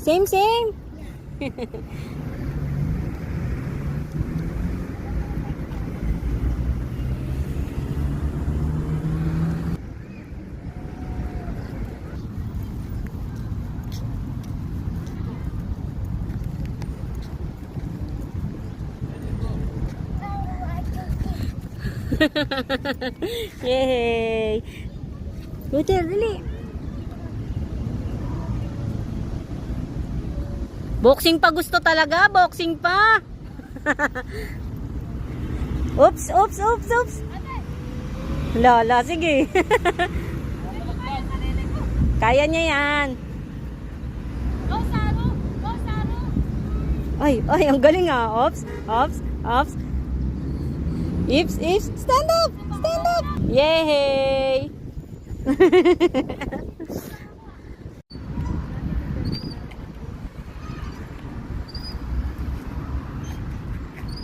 Same, same. Yay! Go there, dali. Boxing pa gusto talaga, boxing pa. Oops, oops, oops, oops. Lala, sige. Kaya niya yan. Go, Saru! Go, Saru! Ay, ay, ang galing ah. Oops, oops, oops. Ips, ips, stand up! Stand up! Yay!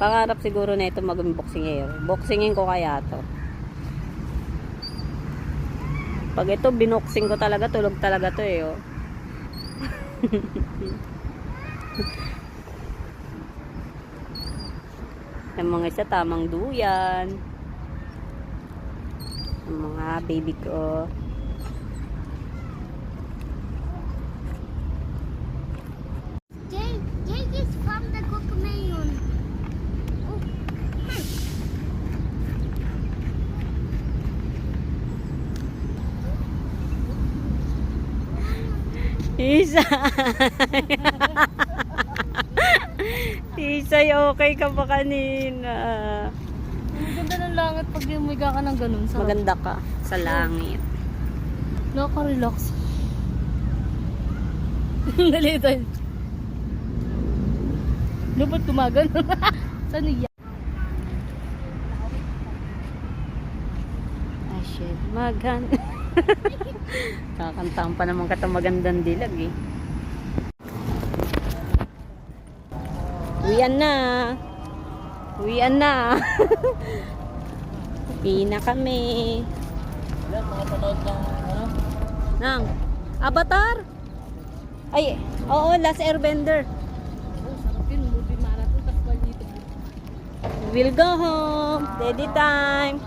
Pangarap siguro na ito mag-boxing. Boxingin ko kaya to. Pag ito binoxing ko talaga, tulog talaga to eh. Oh. Yung mga isa tamang duyan. Yung mga baby ko. Jake is from the Cocomayon. Isa. Isay, okay ka pa kanina. Ang ganda ng langit pag umiga ka ng ganun. Sarap. Maganda ka sa langit. Nakaka-relax. Dali tayo. Lupot tumagan. Saan niya? I should magan. Kakantaan pa naman kata magandang dilag eh. Uwian na. Uwian na. Uwi na kami. Makapanood ng ano? Nang Avatar? Ay, oo, Last Airbender. Oh, sarap yun. Movie marathon. Tapos dito. We'll go home. Daddy time.